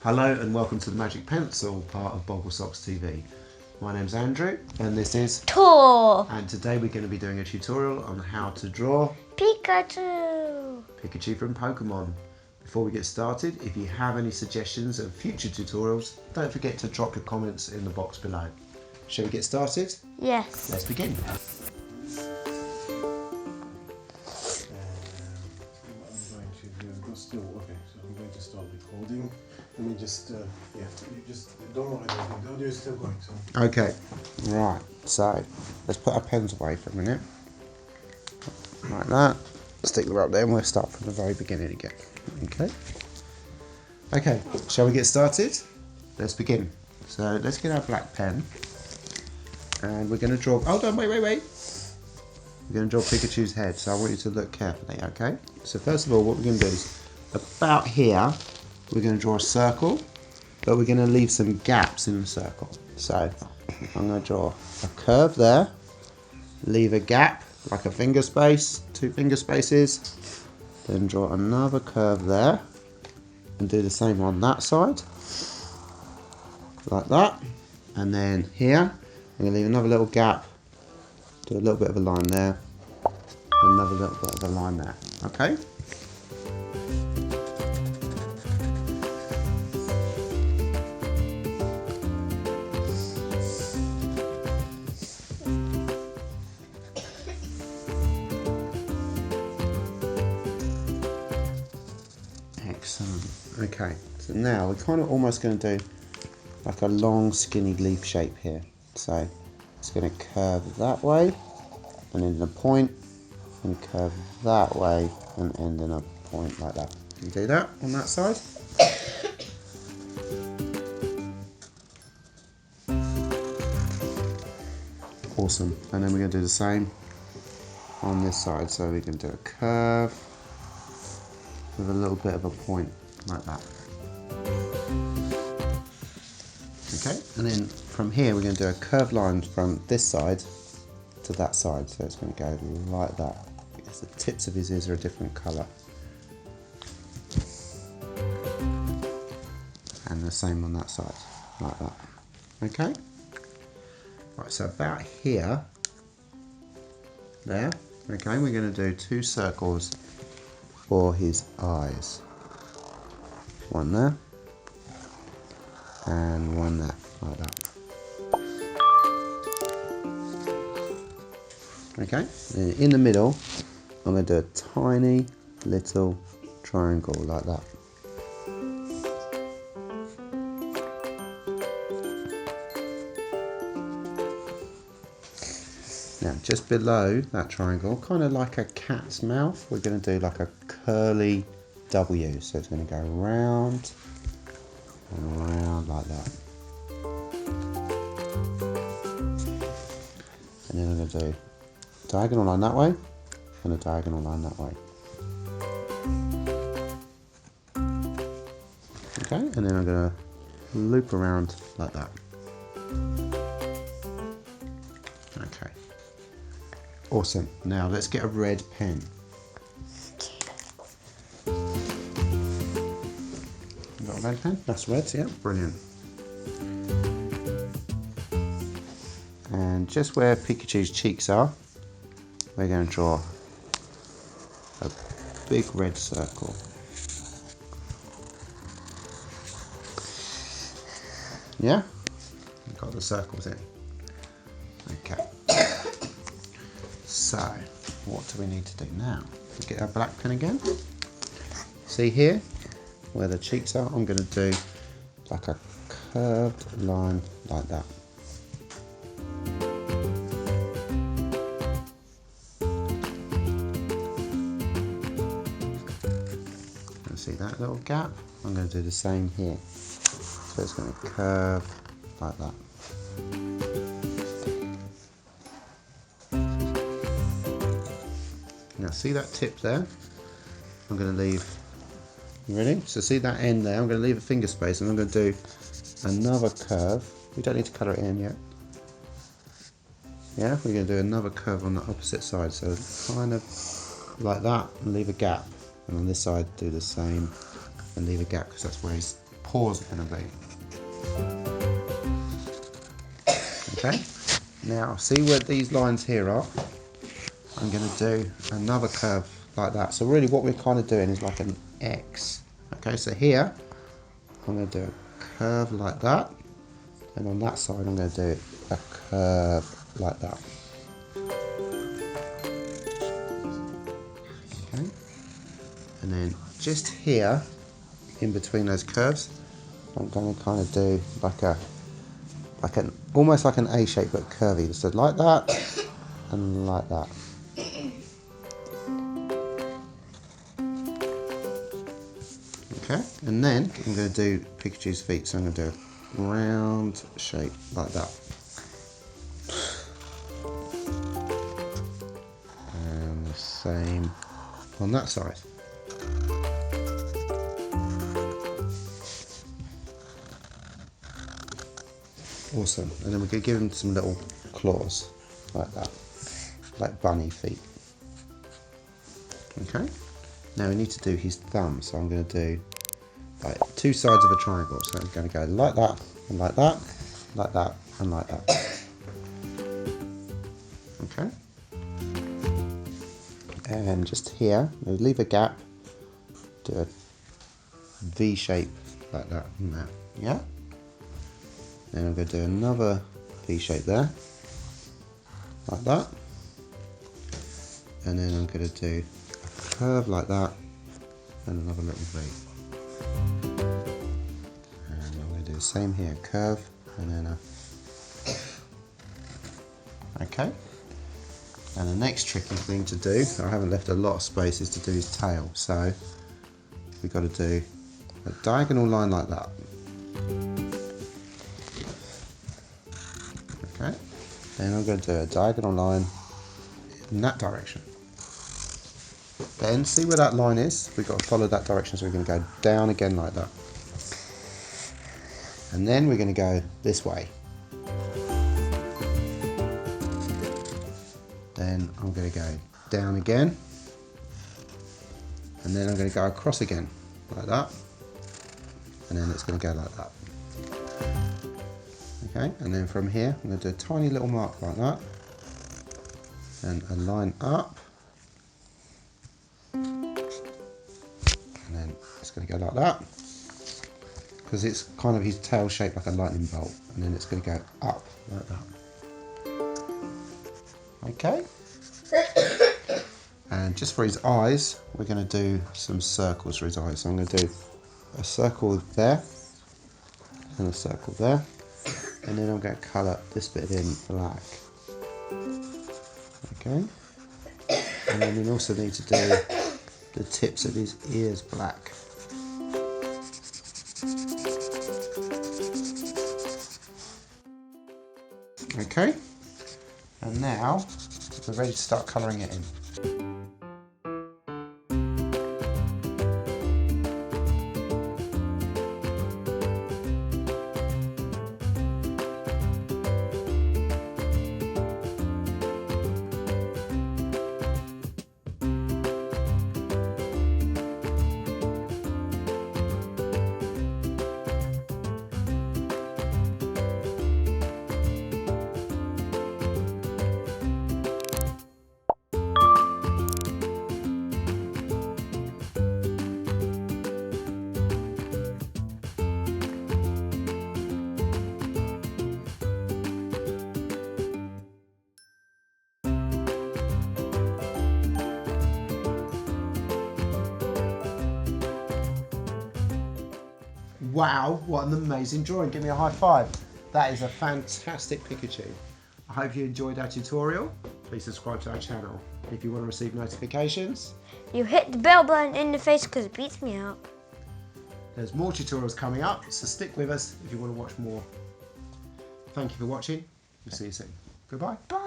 Hello and welcome to the Magic Pencil part of Boggle Socks TV. My name's Andrew and this is Tour. And today we're going to be doing a tutorial on how to draw Pikachu. Pikachu from Pokemon. Before we get started, if you have any suggestions of future tutorials, don't forget to drop your comments in the box below. Shall we get started? Yes. Let's begin. I'm going to start recording. Let me just, you just don't worry, the audio is still going. So. Okay, right, so let's put our pens away for a minute. Like that. Stick them up there and we'll start from the very beginning again. Okay, shall we get started? Let's begin. So let's get our black pen and we're going to draw, hold on, wait. We're going to draw Pikachu's head, so I want you to look carefully, okay? So first of all, what we're going to do is, about here, we're going to draw a circle, but we're going to leave some gaps in the circle. So I'm going to draw a curve there, leave a gap, like a finger space, 2 finger spaces, then draw another curve there, and do the same on that side, like that. And then here, I'm going to leave another little gap, do a little bit of a line there, another little bit of a line there, okay? Excellent. Okay, so now we're kind of almost going to do like a long skinny leaf shape here. So it's going to curve that way and end in a point, and curve that way and end in a point like that. Can you do that on that side? Awesome. And then we're going to do the same on this side. So we can do a curve with a little bit of a point like that. Okay, and then from here we're going to do a curved line from this side to that side, so it's going to go like that, because the tips of his ears are a different colour. And the same on that side, like that. Okay? Right, so about here, there, okay, we're going to do 2 circles for his eyes. One there, and one there, like that. Okay, and in the middle, I'm going to do a tiny little triangle like that. Now, just below that triangle, kind of like a cat's mouth, we're going to do like a curly W. So it's going to go round and round like that. And then I'm going to do diagonal line that way and a diagonal line that way. Okay, and then I'm going to loop around like that. Okay. Awesome. Now let's get a red pen. You got a red pen? That's red, yeah, brilliant. And just where Pikachu's cheeks are, we're going to draw a big red circle. Yeah? We've got the circles in. Okay. So, what do we need to do now? Get our black pen again. See here, where the cheeks are, I'm going to do like a curved line like that. And see that little gap? I'm going to do the same here. So it's going to curve like that. Now see that tip there? I'm going to leave, you ready? So see that end there? I'm going to leave a finger space and I'm going to do another curve. We don't need to colour it in yet. Yeah, we're going to do another curve on the opposite side. So kind of like that and leave a gap. And on this side do the same and leave a gap because that's where his paws are going to be. Okay, now see where these lines here are? I'm going to do another curve like that. So really what we're kind of doing is like an X. Okay, so here I'm going to do a curve like that, and on that side I'm going to do a curve like that. Okay, and then just here in between those curves I'm going to kind of do almost like an A shape but curvy, so like that and like that. Okay, and then I'm going to do Pikachu's feet, so I'm going to do a round shape like that. And the same on that side. Awesome, and then we're going to give him some little claws like that, like bunny feet. Okay, now we need to do his thumb, so I'm going to do like two sides of a triangle, so I'm going to go like that and like that, like that and like that. Okay, and just here we'll leave a gap, do a V shape like that and that. Yeah, then I'm going to do another V shape there like that, and then I'm going to do a curve like that and another little V. The same here, curve and then a. Okay, and the next tricky thing to do, I haven't left a lot of space, is to do his tail, so we've got to do a diagonal line like that. Okay, then I'm going to do a diagonal line in that direction. Then see where that line is, we've got to follow that direction, so we're going to go down again like that. And then we're going to go this way. Then I'm going to go down again. And then I'm going to go across again, like that. And then it's going to go like that. Okay, and then from here, I'm going to do a tiny little mark like that. And a line up. And then it's going to go like that, because it's kind of his tail shaped like a lightning bolt, and then it's going to go up like that. Okay, and just for his eyes we're going to do some circles for his eyes. So I'm going to do a circle there and a circle there, and then I'm going to colour this bit in black. Okay, and then we also need to do the tips of his ears black. Okay, and now we're ready to start colouring it in. Wow, what an amazing drawing. Give me a high five. That is a fantastic Pikachu. I hope you enjoyed our tutorial. Please subscribe to our channel. If you want to receive notifications, You hit the bell button in the face because it beats me out. there's more tutorials coming up, so stick with us if you want to watch more. Thank you for watching. We'll see you soon. Goodbye. Bye.